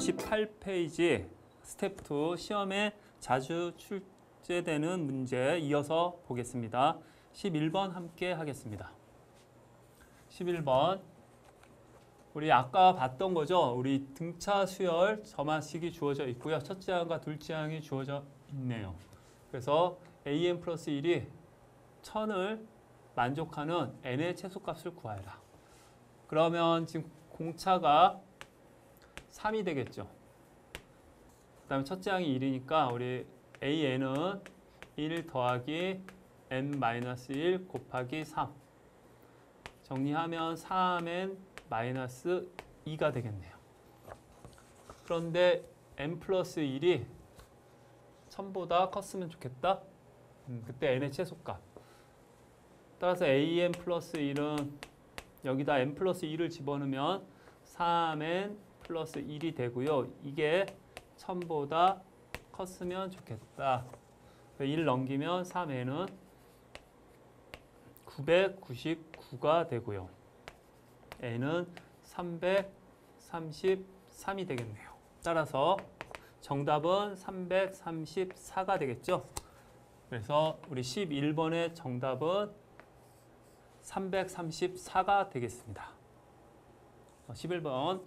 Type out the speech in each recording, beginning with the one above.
28페이지 스텝 2 시험에 자주 출제되는 문제 이어서 보겠습니다. 11번 함께 하겠습니다. 11번 우리 아까 봤던 거죠. 우리 등차 수열 점화식이 주어져 있고요. 첫째 항과 둘째 항이 주어져 있네요. 그래서 an 플러스 1이 1000을 만족하는 n의 최소값을 구하라. 그러면 지금 공차가 3이 되겠죠. 그 다음에 첫째 항이 1이니까 우리 an은 1 더하기 n-1 곱하기 3 정리하면 3n 마이너스 2가 되겠네요. 그런데 n 플러스 1이 1000보다 컸으면 좋겠다. 그때 n의 최소값. 따라서 an 플러스 1은 여기다 n 플러스 1을 집어넣으면 3n 플러스 1이 되고요. 이게 1000보다 컸으면 좋겠다. 1 넘기면 3n은 999가 되고요. n은 333이 되겠네요. 따라서 정답은 334가 되겠죠. 그래서 우리 11번의 정답은 334가 되겠습니다. 11번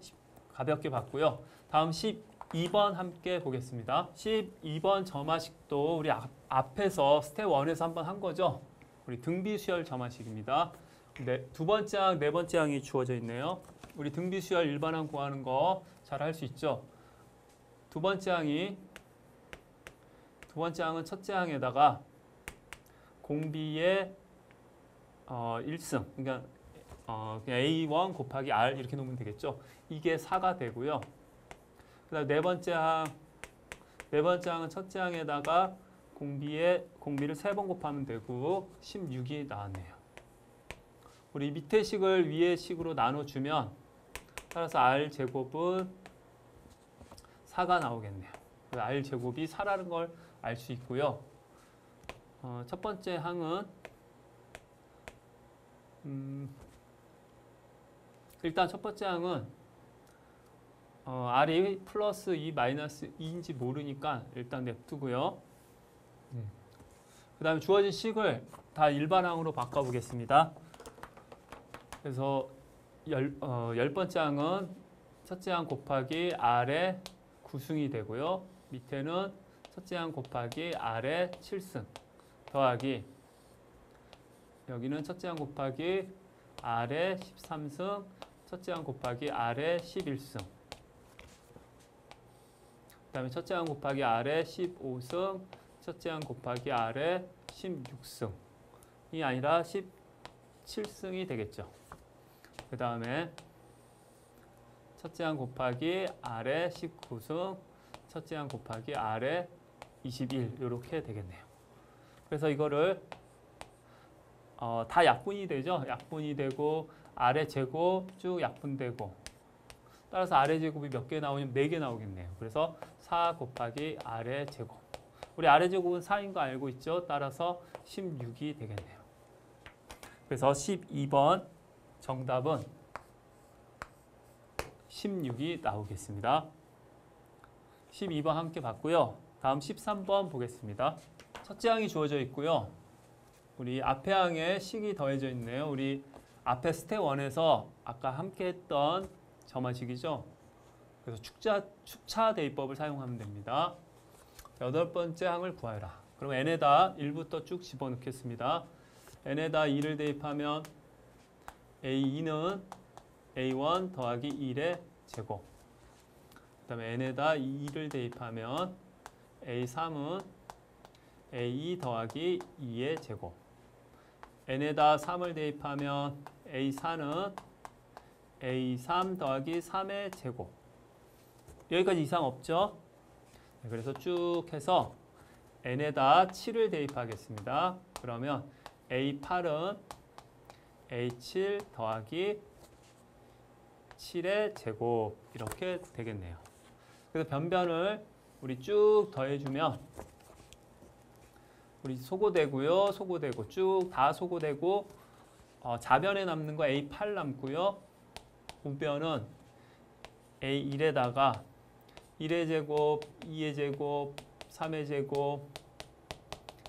가볍게 봤고요. 다음 12번 함께 보겠습니다. 12번 점화식도 우리 앞에서 스텝 1에서 한번 한 거죠. 우리 등비수열 점화식입니다. 네, 두 번째 항, 네 번째 항이 주어져 있네요. 우리 등비수열 일반항 구하는 거 잘 할 수 있죠. 두 번째 항은 첫째 항에다가 공비의 1승, 그러니까 그냥 A1 곱하기 R 이렇게 놓으면 되겠죠. 이게 4가 되고요. 그 다음 네 번째 항은 첫째 항에다가 공비를 3번 곱하면 되고 16이 나왔네요. 우리 밑에 식을 위에 식으로 나눠주면 따라서 R제곱은 4가 나오겠네요. R제곱이 4라는 걸 알 수 있고요. 첫 번째 항은 일단 첫 번째 항은 R이 플러스 2 마이너스 2인지 모르니까 일단 냅두고요. 그 다음에 주어진 식을 다 일반항으로 바꿔보겠습니다. 그래서 10번째 항은 첫째 항 곱하기 R의 9승이 되고요. 밑에는 첫째 항 곱하기 R의 7승 더하기 여기는 첫째 항 곱하기 R의 13승 첫째 항 곱하기 R의 11승 그 다음에 첫째 항 곱하기 R의 15승 첫째 항 곱하기 R의 16승이 아니라 17승이 되겠죠. 그 다음에 첫째 항 곱하기 R의 19승 첫째 항 곱하기 R의 21 이렇게 되겠네요. 그래서 이거를 다 약분이 되죠. 약분이 되고 R의 제곱 쭉 약분되고 따라서 R의 제곱이 몇 개 나오냐면 4개 나오겠네요. 그래서 4 곱하기 R의 제곱. 우리 R의 제곱은 4인 거 알고 있죠. 따라서 16이 되겠네요. 그래서 12번 정답은 16이 나오겠습니다. 12번 함께 봤고요. 다음 13번 보겠습니다. 첫째 항이 주어져 있고요. 우리 앞에 항에 식이 더해져 있네요. 우리 앞에 스텝 1에서 아까 함께 했던 점화식이죠. 그래서 축차 대입법을 사용하면 됩니다. 8번째 항을 구하라. 그럼 n에다 1부터 쭉 집어넣겠습니다. n에다 2를 대입하면 a2는 a1 더하기 1의 제곱 그 다음에 n에다 2를 대입하면 a3은 a2 더하기 2의 제곱 n에다 3을 대입하면 a4는 a3 더하기 3의 제곱 여기까지 이상 없죠? 네, 그래서 쭉 해서 n에다 7을 대입하겠습니다. 그러면 a8은 a7 더하기 7의 제곱 이렇게 되겠네요. 그래서 변변을 우리 쭉 더해주면 우리 소거되고요. 소거되고 쭉 다 소거되고 자변에 남는 거 A8 남고요. 우변은 A1에다가 1의 제곱, 2의 제곱, 3의 제곱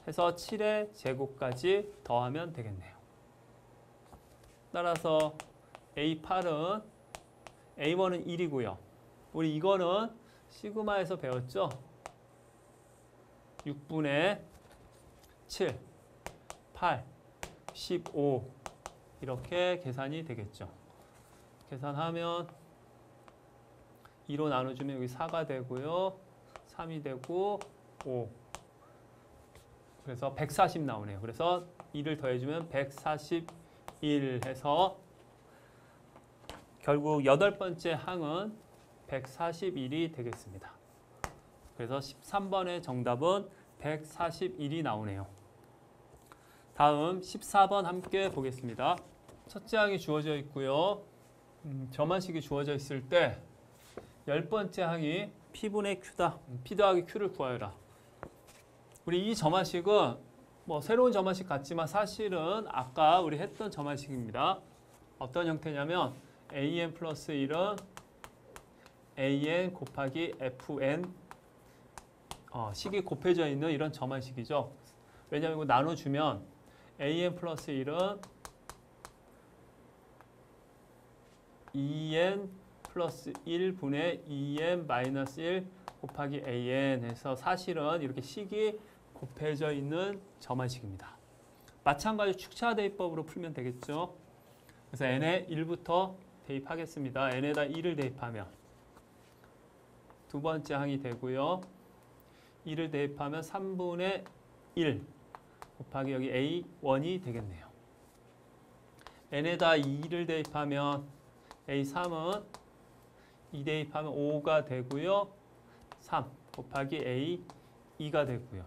해서 7의 제곱까지 더하면 되겠네요. 따라서 A8은 A1은 1이고요. 우리 이거는 시그마에서 배웠죠? 6분의 7, 8, 15 이렇게 계산이 되겠죠. 계산하면 2로 나눠주면 여기 4가 되고요. 3이 되고 5. 그래서 140 나오네요. 그래서 2를 더해주면 141 해서 결국 8번째 항은 141이 되겠습니다. 그래서 13번의 정답은 141이 나오네요. 다음 14번 함께 보겠습니다. 첫째 항이 주어져 있고요. 점화식이 주어져 있을 때 10번째 항이 P분의 Q다. P 더하기 Q를 구하여라. 우리 이 점화식은 뭐 새로운 점화식 같지만 사실은 아까 우리 했던 점화식입니다. 어떤 형태냐면 AN 플러스 1은 AN 곱하기 FN 식이 곱해져 있는 이런 점화식이죠. 왜냐하면 이거 나눠주면 AN 플러스 1은 2N 플러스 1분의 2N 마이너스 1 곱하기 AN 해서 사실은 이렇게 식이 곱해져 있는 점화식입니다. 마찬가지로 축차 대입법으로 풀면 되겠죠. 그래서 n에 1부터 대입하겠습니다. n에다 2를 대입하면 두 번째 항이 되고요. 2를 대입하면 3분의 1 곱하기 여기 A1이 되겠네요. n에다 2를 대입하면 A3은 2 대입하면 5가 되고요. 3 곱하기 A2가 되고요.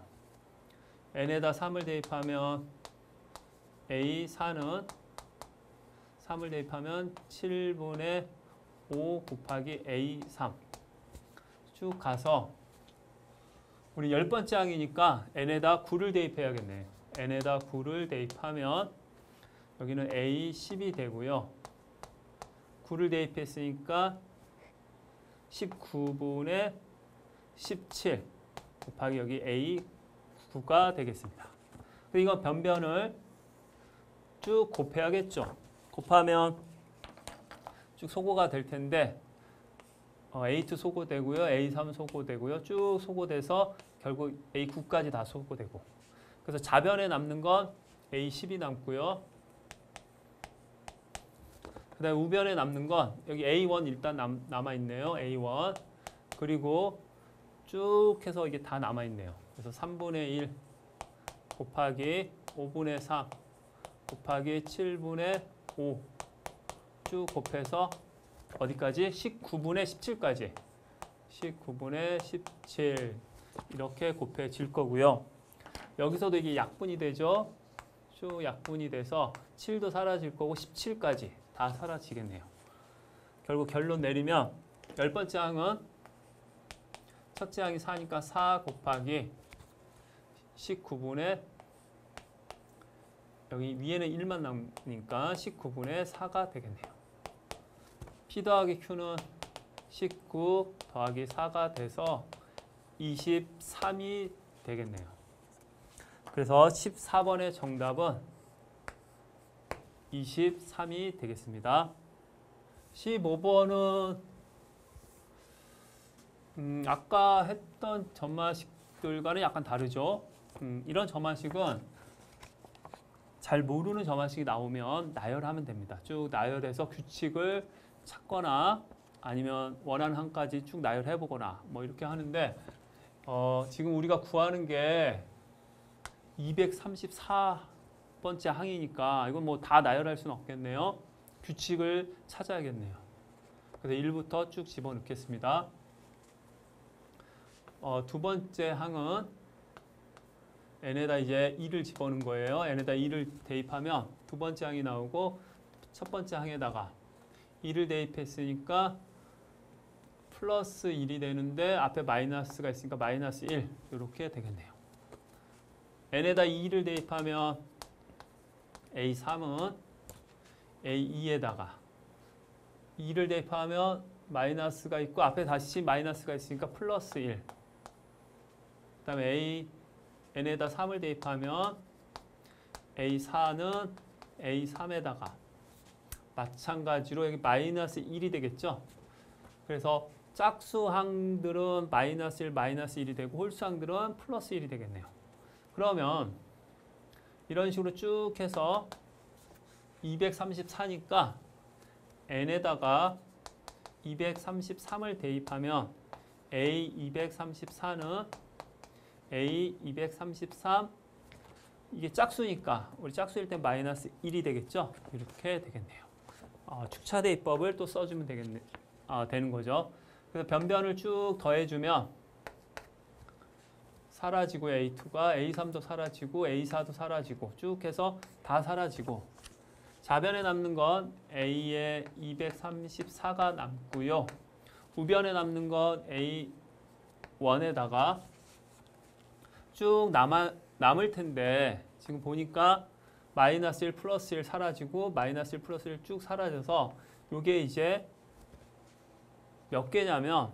n에다 3을 대입하면 A4는 3을 대입하면 7분의 5 곱하기 A3 쭉 가서 우리 10번째 항이니까 n에다 9를 대입해야겠네. n에다 9를 대입하면 여기는 A10이 되고요. 9를 대입했으니까 19분의 17 곱하기 여기 A9가 되겠습니다. 이거 변변을 쭉 곱해야겠죠. 곱하면 쭉 소거가 될 텐데 A2 소거되고요. A3 소거되고요. 쭉 소거돼서 결국 A9까지 다 소거되고 그래서 좌변에 남는 건 A10이 남고요. 그 다음에 우변에 남는 건 여기 A1 일단 남아있네요. A1 그리고 쭉 해서 이게 다 남아있네요. 그래서 3분의 1 곱하기 5분의 3 곱하기 7분의 5 쭉 곱해서 어디까지? 19분의 17까지 19분의 17 이렇게 곱해질 거고요. 여기서도 이게 약분이 되죠. 쭉 약분이 돼서 7도 사라질 거고 17까지 다 사라지겠네요. 결국 결론 내리면 10번째 항은 첫째 항이 4니까 4 곱하기 19분의 여기 위에는 1만 남으니까 19분의 4가 되겠네요. P 더하기 Q는 19 더하기 4가 돼서 23이 되겠네요. 그래서 14번의 정답은 23이 되겠습니다. 15번은 아까 했던 점화식들과는 약간 다르죠. 이런 점화식은 잘 모르는 점화식이 나오면 나열하면 됩니다. 쭉 나열해서 규칙을 찾거나 아니면 원하는 항까지 쭉 나열해 보거나 뭐 이렇게 하는데 지금 우리가 구하는 게 234번째 항이니까 이건 뭐 다 나열할 수는 없겠네요. 규칙을 찾아야겠네요. 그래서 1부터 쭉 집어넣겠습니다. 두 번째 항은 n에다 이제 2를 집어넣은 거예요. n에다 2를 대입하면 두 번째 항이 나오고 첫 번째 항에다가 2를 대입했으니까 플러스 1이 되는데 앞에 마이너스가 있으니까 마이너스 1 이렇게 되겠네요. n에다 2를 대입하면 A3은 A2에다가 2를 대입하면 마이너스가 있고 앞에 다시 마이너스가 있으니까 플러스 1. 그 다음에 n에다 3을 대입하면 a4는 a3에다가 마찬가지로 여기 마이너스 1이 되겠죠. 그래서 짝수항들은 마이너스 1, 마이너스 1이 되고 홀수항들은 플러스 1이 되겠네요. 그러면 이런 식으로 쭉 해서 234니까 n에다가 233을 대입하면 A234는 A233 이게 짝수니까 우리 짝수일 때 마이너스 1이 되겠죠. 이렇게 되겠네요. 축차 대입법을 또 써주면 되는 거죠. 그래서 변변을 쭉 더해주면 사라지고 A2가 A3도 사라지고 A4도 사라지고 쭉 해서 다 사라지고 좌변에 남는 건 A의 234가 남고요. 우변에 남는 건 A1에다가 쭉 남을 텐데 지금 보니까 마이너스 1 플러스 1 사라지고 마이너스 1 플러스 1 쭉 사라져서 이게 이제 몇 개냐면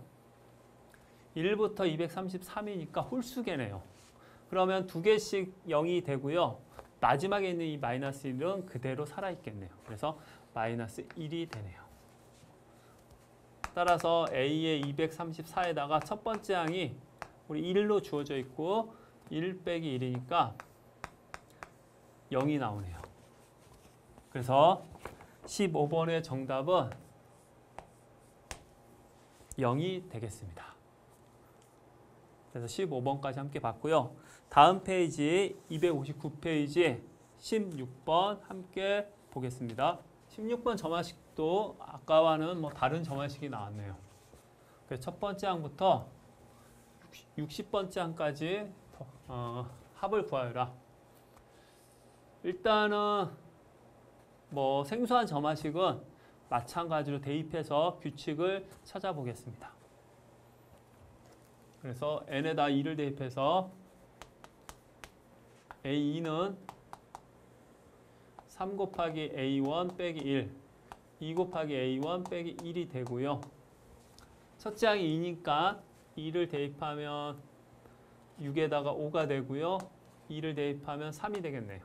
1부터 233이니까 홀수개네요. 그러면 두 개씩 0이 되고요. 마지막에 있는 이 마이너스 1은 그대로 살아있겠네요. 그래서 마이너스 1이 되네요. 따라서 A의 234에다가 첫 번째 항이 우리 1로 주어져 있고 1 빼기 1이니까 0이 나오네요. 그래서 15번의 정답은 0이 되겠습니다. 그래서 15번까지 함께 봤고요. 다음 페이지 259페이지 16번 함께 보겠습니다. 16번 점화식도 아까와는 뭐 다른 점화식이 나왔네요. 그래서 첫 번째 항부터 60번째 항까지 합을 구하여라. 일단은 뭐 생소한 점화식은 마찬가지로 대입해서 규칙을 찾아보겠습니다. 그래서 n에다 2를 대입해서 a2는 3 곱하기 a1 빼기 1, 2 곱하기 a1 빼기 1이 되고요. 첫째 항이 2니까 2를 대입하면 6에다가 5가 되고요. 2를 대입하면 3이 되겠네요.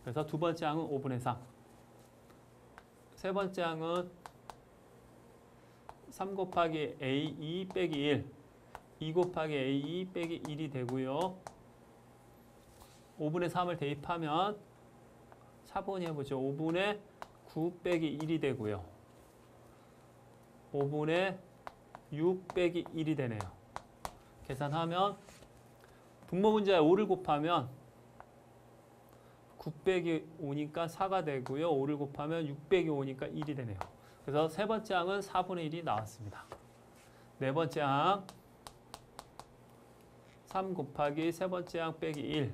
그래서 두 번째 항은 5분의 3. 세 번째 항은 3 곱하기 a2 빼기 1, 2 곱하기 a2 빼기 1이 되고요. 5분의 3을 대입하면 차분히 해보죠. 5분의 9 빼기 1이 되고요. 5분의 6 빼기 1이 되네요. 계산하면 분모분자에 5를 곱하면 9 빼기 5니까 4가 되고요. 5를 곱하면 6 빼기 5니까 1이 되네요. 그래서 세 번째 항은 4분의 1이 나왔습니다. 네 번째 항 3 곱하기 세 번째 항 빼기 1,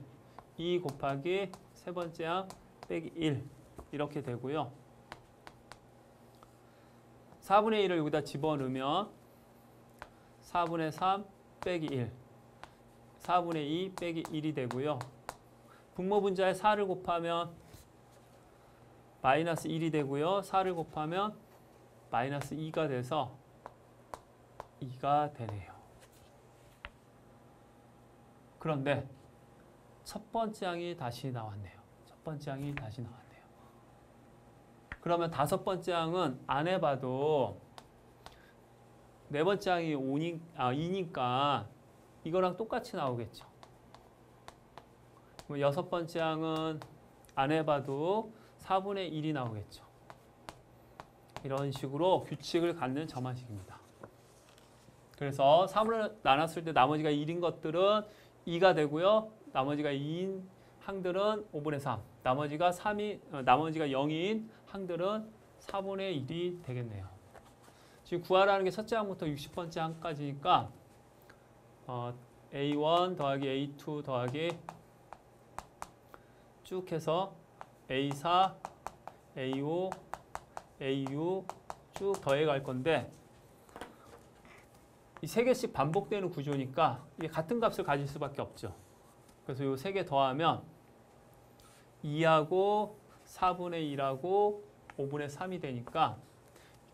2 곱하기 세 번째 항 빼기 1 이렇게 되고요. 4분의 1을 여기다 집어넣으면 4분의 3 빼기 1, 4분의 2 빼기 1이 되고요. 분모분자에 4를 곱하면 마이너스 1이 되고요. 4를 곱하면 마이너스 2가 돼서 2가 되네요. 그런데 첫 번째 항이 다시 나왔네요. 첫 번째 항이 다시 나왔네요. 그러면 다섯 번째 항은 안 해봐도 네 번째 항이 2니까 이거랑 똑같이 나오겠죠. 그럼 여섯 번째 항은 안 해봐도 4분의 1이 나오겠죠. 이런 식으로 규칙을 갖는 점화식입니다. 그래서 3으로 나눴을 때 나머지가 1인 것들은 2가 되고요. 나머지가 2인 항들은 5분의 3, 나머지가 0인 항들은 4분의 1이 되겠네요. 지금 구하라는 게 첫째 항부터 60번째 항까지니까 A1 더하기 A2 더하기 쭉 해서 A4, A5, A6 쭉 더해갈 건데 이 세 개씩 반복되는 구조니까 이게 같은 값을 가질 수밖에 없죠. 그래서 이 세 개 더하면 2하고 4분의 1하고 5분의 3이 되니까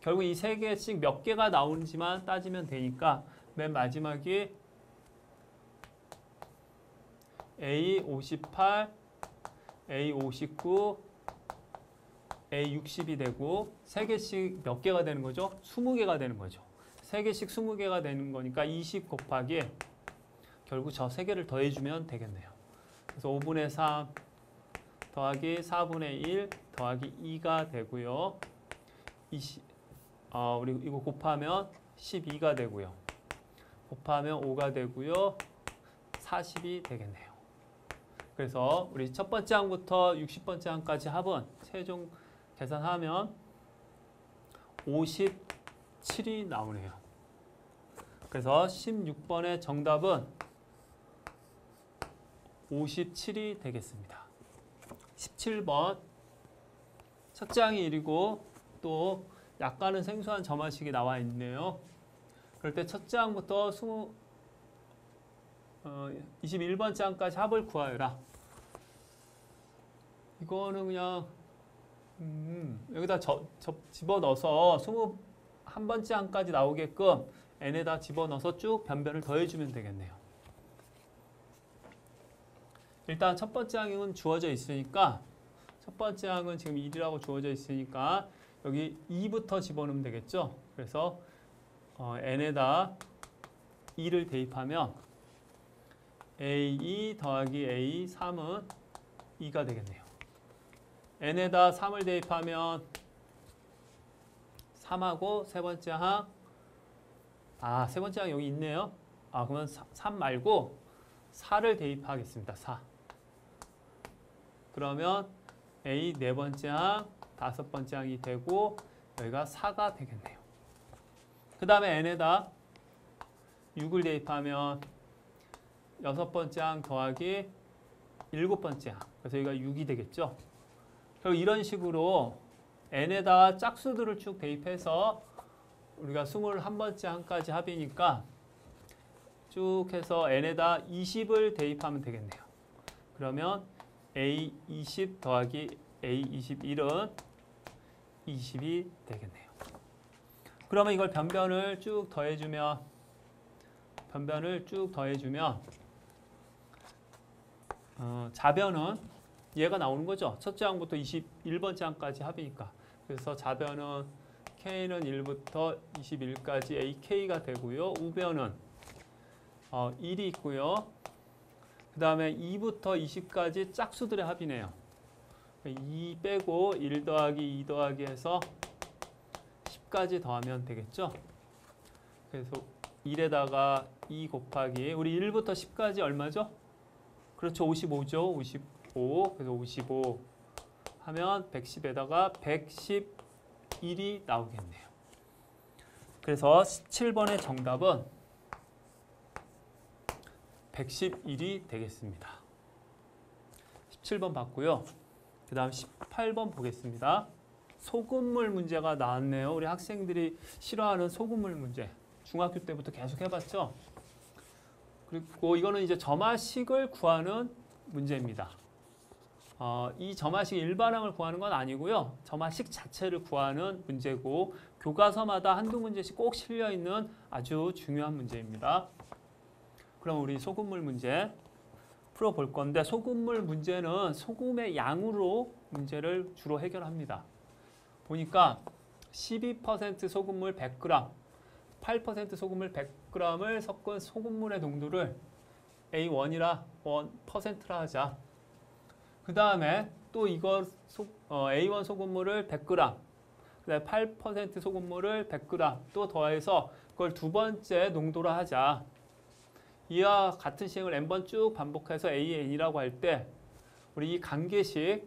결국 이 세 개씩 몇 개가 나오는지만 따지면 되니까 맨 마지막이 A58, A59, A60이 되고 세 개씩 몇 개가 되는 거죠? 20개가 되는 거죠. 세 개씩 20개가 되는 거니까 20 곱하기 결국 저 세 개를 더해주면 되겠네요. 그래서 5분의 3 더하기 4분의 1 더하기 2가 되고요. 우리 이거 곱하면 12가 되고요. 곱하면 5가 되고요. 40이 되겠네요. 그래서 우리 첫 번째 항부터 60번째 항까지 합은 최종 계산하면 57이 나오네요. 그래서 16번의 정답은 57이 되겠습니다. 17번 첫째 항이 1이고 또 약간은 생소한 점화식이 나와 있네요. 그럴 때 첫째 항부터 21번째 항까지 합을 구하여라. 이거는 그냥 여기다 집어넣어서 21번째 항까지 나오게끔 n에다 집어넣어서 쭉 변변을 더해주면 되겠네요. 일단 첫 번째 항은 주어져 있으니까 첫 번째 항은 지금 1이라고 주어져 있으니까 여기 2부터 집어넣으면 되겠죠. 그래서 n에다 2를 대입하면 A2 더하기 A3은 2가 되겠네요. n에다 3을 대입하면 3하고 세 번째 항 세 번째 항 여기 있네요. 그러면 3 말고 4를 대입하겠습니다. 4. 그러면 A 네 번째 항, 다섯 번째 항이 되고 여기가 4가 되겠네요. 그 다음에 n에다 6을 대입하면 여섯 번째 항 더하기 일곱 번째 항. 그래서 여기가 6이 되겠죠. 그리고 이런 식으로 n에다 짝수들을 쭉 대입해서 우리가 21번째 항까지 합이니까 쭉 해서 n에다 20을 대입하면 되겠네요. 그러면 A20 더하기 A21은 20이 되겠네요. 그러면 이걸 변변을 쭉 더해주면 자변은 얘가 나오는 거죠. 첫째 항부터 21번째 항까지 합이니까. 그래서 자변은 K는 1부터 21까지 AK가 되고요. 우변은 1이 있고요. 그 다음에 2부터 20까지 짝수들의 합이네요. 2 빼고 1 더하기 2 더하기 해서 10까지 더하면 되겠죠. 그래서 1에다가 2 곱하기 우리 1부터 10까지 얼마죠? 그렇죠. 55죠. 55. 그래서 55 하면 110에다가 111이 나오겠네요. 그래서 17번의 정답은 111이 되겠습니다. 17번 봤고요. 그 다음 18번 보겠습니다. 소금물 문제가 나왔네요. 우리 학생들이 싫어하는 소금물 문제. 중학교 때부터 계속 해봤죠. 그리고 이거는 이제 점화식을 구하는 문제입니다. 이 점화식 일반항을 구하는 건 아니고요. 점화식 자체를 구하는 문제고 교과서마다 한두 문제씩 꼭 실려있는 아주 중요한 문제입니다. 그럼 우리 소금물 문제 풀어볼 건데 소금물 문제는 소금의 양으로 문제를 주로 해결합니다. 보니까 12% 소금물 100g, 8% 소금물 100g을 섞은 소금물의 농도를 A1이라 1%라 하자. 그 다음에 또 이거 A1 소금물을 100g, 그 다음에 8% 소금물을 100g 또 더해서 그걸 두 번째 농도로 하자. 이와 같은 시행을 n번 쭉 반복해서 AN이라고 할 때 우리 이 관계식,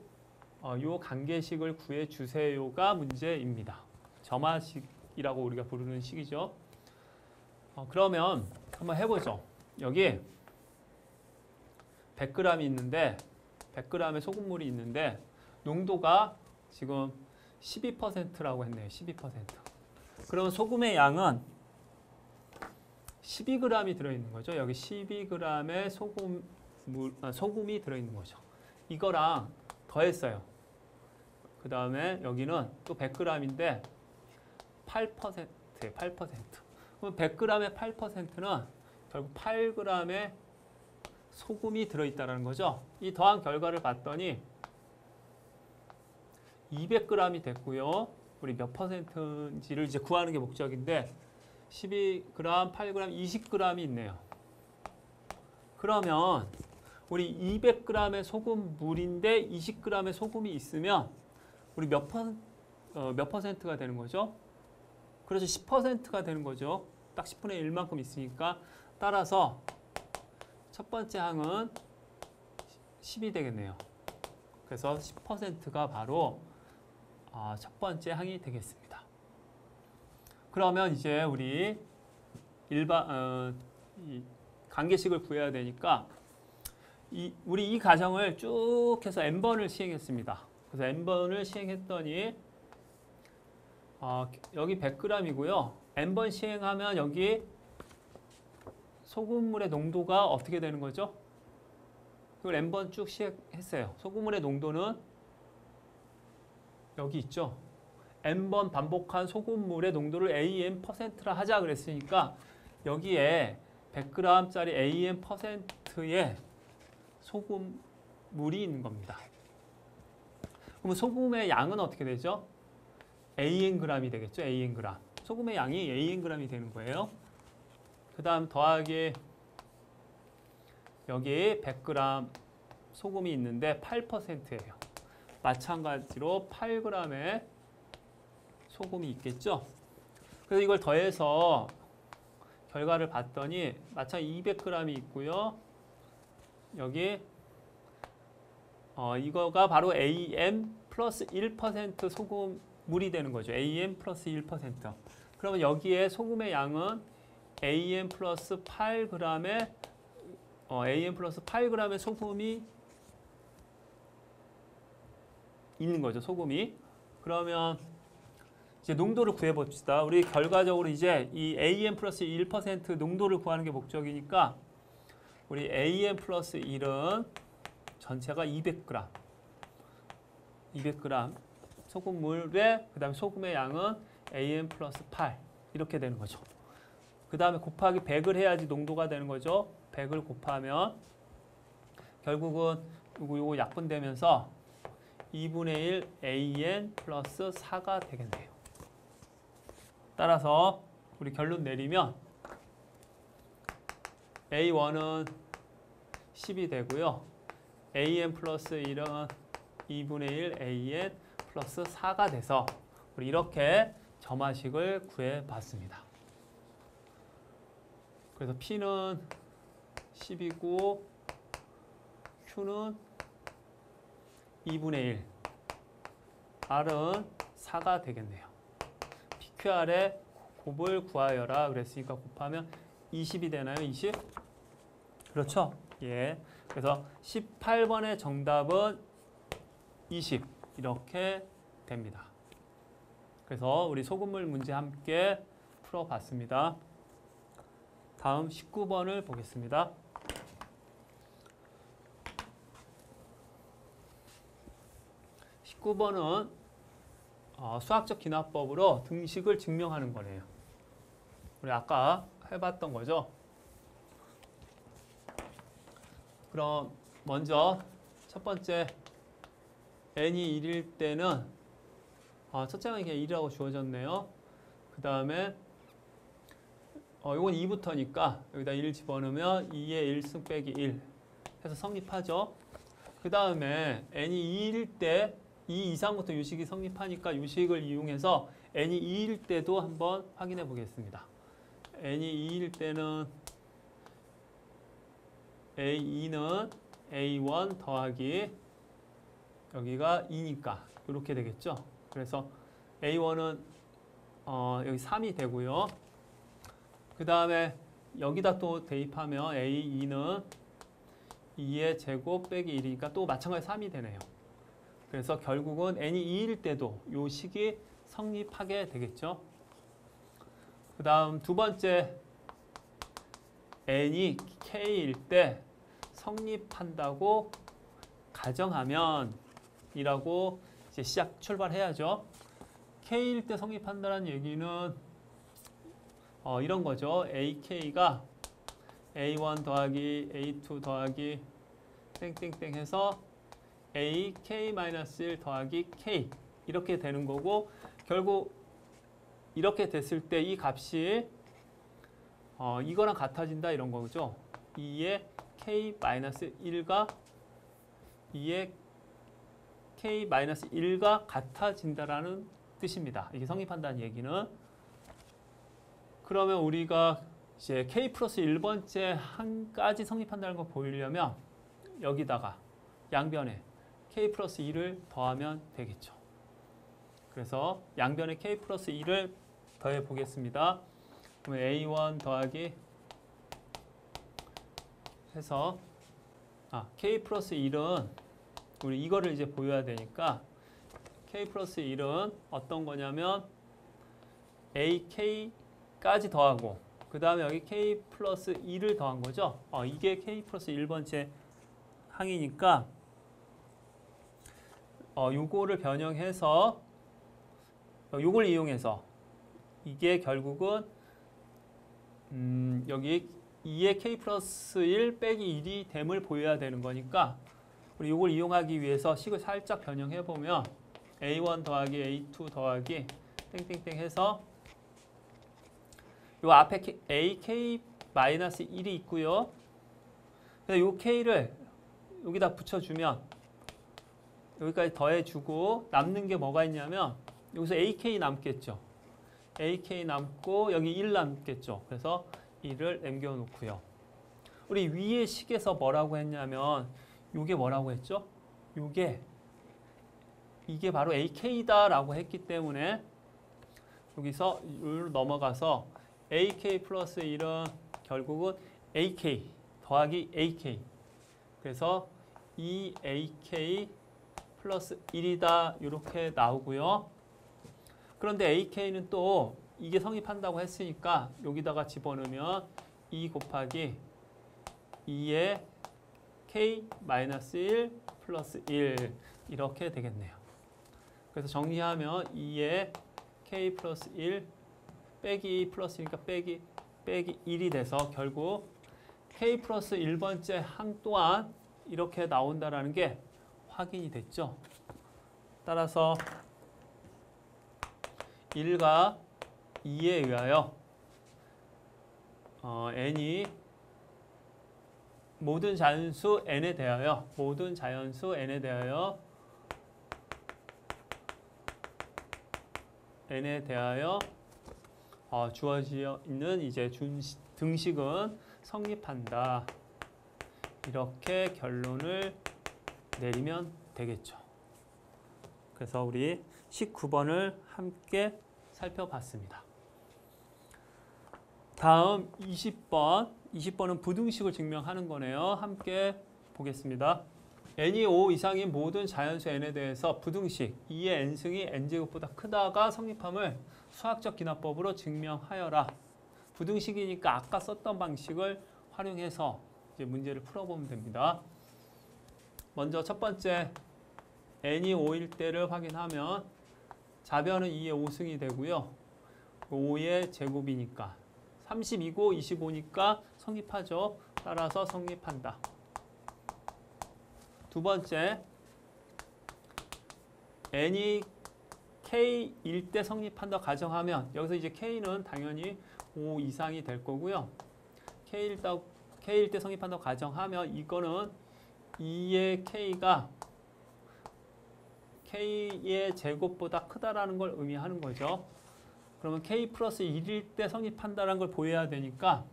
요 관계식을 구해주세요가 문제입니다. 점화식이라고 우리가 부르는 식이죠. 그러면 한번 해보죠. 여기 100g이 있는데 100g의 소금물이 있는데 농도가 지금 12%라고 했네요. 12%. 그러면 소금의 양은 12g이 들어있는 거죠. 여기 12g의 소금이 들어있는 거죠. 이거랑 더했어요. 그 다음에 여기는 또 100g인데 8%예요. 8%. 그럼 100g의 8%는 결국 8g의 소금이 들어있다는 거죠. 이 더한 결과를 봤더니 200g이 됐고요. 우리 몇 퍼센트인지를 이제 구하는 게 목적인데 12g, 8g, 20g이 있네요. 그러면 우리 200g의 소금물인데 20g의 소금이 있으면 우리 몇 퍼센트가 되는 거죠? 그래서 10%가 되는 거죠. 딱 10분의 1만큼 있으니까 따라서 첫 번째 항은 10이 되겠네요. 그래서 10%가 바로 첫 번째 항이 되겠습니다. 그러면 이제 우리 관계식을 구해야 되니까 우리 이 가정을 쭉 해서 n번을 시행했습니다. 그래서 n번을 시행했더니 여기 100g이고요. n번 시행하면 여기 소금물의 농도가 어떻게 되는 거죠? 이걸 n번 쭉 시행했어요. 소금물의 농도는 여기 있죠. n번 반복한 소금물의 농도를 AN%라 하자 그랬으니까 여기에 100g짜리 AN%의 소금물이 있는 겁니다. 그럼 소금의 양은 어떻게 되죠? ANg이 되겠죠. ANg. 소금의 양이 ANg이 되는 거예요. 그 다음 더하기 여기 100g 소금이 있는데 8%예요. 마찬가지로 8g의 소금이 있겠죠. 그래서 이걸 더해서 결과를 봤더니 마찬가지 200g이 있고요. 여기 이거가 바로 AM 플러스 1% 소금물이 되는 거죠. AM 플러스 1%. 그러면 여기에 소금의 양은 AM 플러스 8g의 소금이 있는 거죠. 소금이. 그러면 이제 농도를 구해봅시다. 우리 결과적으로 이제 이 AM 플러스 1% 농도를 구하는 게 목적이니까 우리 AM 플러스 1은 전체가 200g. 200g 소금물에 그 다음에 소금의 양은 AM 플러스 8 이렇게 되는 거죠. 그 다음에 곱하기 100을 해야지 농도가 되는 거죠. 100을 곱하면 결국은 요거 약분되면서 2분의 1 AN 플러스 4가 되겠네요. 따라서 우리 결론 내리면 A1은 10이 되고요. AN 플러스 1은 2분의 1 AN 플러스 4가 돼서 우리 이렇게 점화식을 구해봤습니다. 그래서 P는 10이고 Q는 2분의 1, R은 4가 되겠네요. PQR의 곱을 구하여라 그랬으니까 곱하면 20이 되나요? 20? 그렇죠? 예. 그래서 18번의 정답은 20 이렇게 됩니다. 그래서 우리 소금물 문제 함께 풀어봤습니다. 다음 19번을 보겠습니다. 19번은 수학적 기납법으로 등식을 증명하는 거네요. 우리 아까 해봤던 거죠. 그럼 먼저 첫 번째 n이 1일 때는 첫째 항이 그냥 1이라고 주어졌네요. 그 다음에 이건 2부터니까 여기다 1 집어넣으면 2의 1승 빼기 1 해서 성립하죠. 그 다음에 n이 2일 때 2 이상부터 유식이 성립하니까 유식을 이용해서 n이 2일 때도 한번 확인해 보겠습니다. n이 2일 때는 A2는 A1 더하기 여기가 2니까 이렇게 되겠죠. 그래서 A1은 여기 3이 되고요. 그 다음에 여기다 또 대입하면 A2는 2의 제곱 빼기 1이니까 또 마찬가지 3이 되네요. 그래서 결국은 n이 2일 때도 이 식이 성립하게 되겠죠. 그 다음 두 번째 n이 k일 때 성립한다고 가정하면 이라고 이제 출발해야죠. K일 때 성립한다는 얘기는 이런 거죠. AK가 A1 더하기 A2 더하기 땡땡땡 해서 AK-1 더하기 K 이렇게 되는 거고, 결국 이렇게 됐을 때 이 값이 이거랑 같아진다 이런 거죠. 2의 K-1과 2의 K-1과 같아진다라는 뜻입니다. 이게 성립한다는 얘기는. 그러면 우리가 이제 K 플러스 1번째 한까지 성립한다는 걸 보이려면 여기다가 양변에 K 플러스 2를 더하면 되겠죠. 그래서 양변에 K 플러스 2를 더해 보겠습니다. 그러면 A1 더하기 해서 K 플러스 1은 우리 이거를 이제 보여야 되니까 K 플러스 1은 어떤 거냐면 AK까지 더하고 그 다음에 여기 K 플러스 2를 더한 거죠. 이게 K 플러스 1번째 항이니까 요거를 변형해서 요걸 이용해서 이게 결국은 여기 2의 K 플러스 1 빼기 1이 됨을 보여야 되는 거니까 우리 요걸 이용하기 위해서 식을 살짝 변형해 보면 A1 더하기 A2 더하기 땡땡땡 해서 요 앞에 AK-1이 있고요. 그래서 요 K를 여기다 붙여주면 여기까지 더해주고 남는 게 뭐가 있냐면 여기서 AK 남겠죠. AK 남고 여기 1 남겠죠. 그래서 1을 남겨놓고요. 우리 위의 식에서 뭐라고 했냐면 요게 뭐라고 했죠? 이게 바로 AK다라고 했기 때문에 여기서 여기로 넘어가서 AK 플러스 1은 결국은 AK 더하기 AK. 그래서 2AK 플러스 1이다 이렇게 나오고요. 그런데 AK는 또 이게 성립한다고 했으니까 여기다가 집어넣으면 2 곱하기 2의 K-1 플러스 1 이렇게 되겠네요. 그래서 정리하면 2의 K 플러스 1 빼기 플러스니까 빼기 1이 돼서 결국 K 플러스 1번째 항 또한 이렇게 나온다라는 게 확인이 됐죠. 따라서 1과 2에 의하여 n이 모든 자연수 n에 대하여 주어져 있는 이제 등식은 성립한다. 이렇게 결론을 내리면 되겠죠. 그래서 우리 19번을 함께 살펴봤습니다. 다음 20번. 20번은 부등식을 증명하는 거네요. 함께 보겠습니다. n이 5 이상인 모든 자연수 n에 대해서 부등식 2의 n승이 n제곱보다 크다가 성립함을 수학적 기납법으로 증명하여라. 부등식이니까 아까 썼던 방식을 활용해서 이제 문제를 풀어보면 됩니다. 먼저 첫 번째 n이 5일 때를 확인하면 자변은 2의 5승이 되고요. 5의 제곱이니까 32고 25니까 성립하죠. 따라서 성립한다. 두 번째 n이 k일 때 성립한다 가정하면 여기서 이제 k는 당연히 5 이상이 될 거고요. k일 때 성립한다 가정하면 이거는 2의 k가 k의 제곱보다 크다라는 걸 의미하는 거죠. 그러면 k 플러스 1일 때 성립한다는 걸 보여야 되니까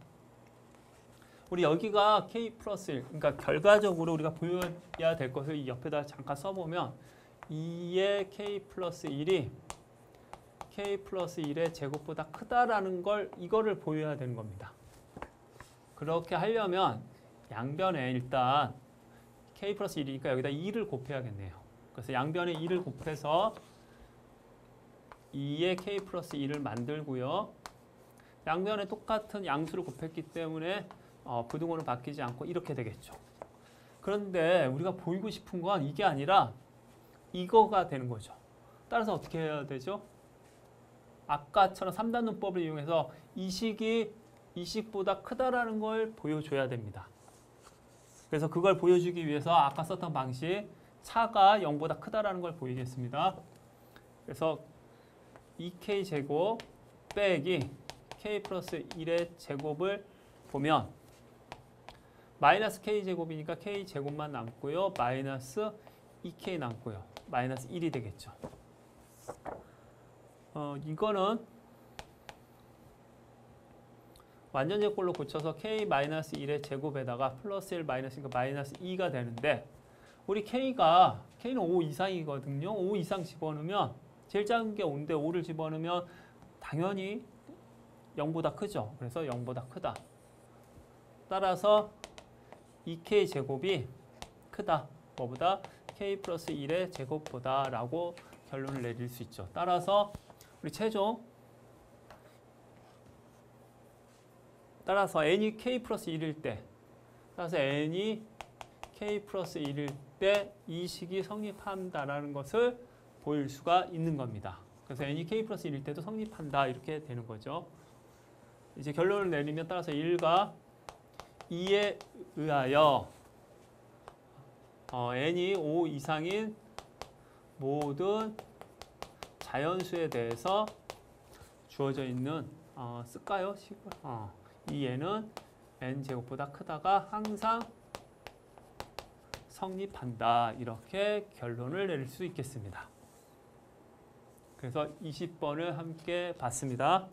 우리 여기가 k 플러스 1, 그러니까 결과적으로 우리가 보여야 될 것을 이 옆에다 잠깐 써보면 2의 k 플러스 1이 k 플러스 1의 제곱보다 크다라는 걸 이거를 보여야 되는 겁니다. 그렇게 하려면 양변에 일단 k 플러스 1이니까 여기다 2를 곱해야겠네요. 그래서 양변에 2를 곱해서 2의 k 플러스 2를 만들고요. 양변에 똑같은 양수를 곱했기 때문에 부등호는 바뀌지 않고 이렇게 되겠죠. 그런데 우리가 보이고 싶은 건 이게 아니라 이거가 되는 거죠. 따라서 어떻게 해야 되죠? 아까처럼 3단 문법을 이용해서 이 식이 이 식보다 크다라는 걸 보여줘야 됩니다. 그래서 그걸 보여주기 위해서 아까 썼던 방식 차가 0보다 크다라는 걸 보이겠습니다. 그래서 2k 제곱 빼기 k 플러스 1의 제곱을 보면 마이너스 k 제곱이니까 k 제곱만 남고요. 마이너스 2k 남고요. 마이너스 1이 되겠죠. 이거는 완전 제곱꼴로 고쳐서 k-1의 제곱에다가 플러스 1 마이너스니까 마이너스 2가 되는데 우리 k는 5 이상이거든요. 5 이상 집어넣으면 제일 작은 게 5인데 5를 집어넣으면 당연히 0보다 크죠. 그래서 0보다 크다. 따라서 2k 제곱이 크다. 뭐보다? k 플러스 1의 제곱보다 라고 결론을 내릴 수 있죠. 따라서 우리 최종 따라서 n이 k 플러스 1일 때 따라서 n이 k 플러스 1일 때 이 식이 성립한다라는 것을 보일 수가 있는 겁니다. 그래서 n이 k 플러스 1일 때도 성립한다 이렇게 되는 거죠. 이제 결론을 내리면 따라서 1과 2에 의하여 n이 5 이상인 모든 자연수에 대해서 주어져 있는 쓸까요? 이 n은 n제곱보다 크다가 항상 성립한다. 이렇게 결론을 내릴 수 있겠습니다. 그래서 20번을 함께 봤습니다.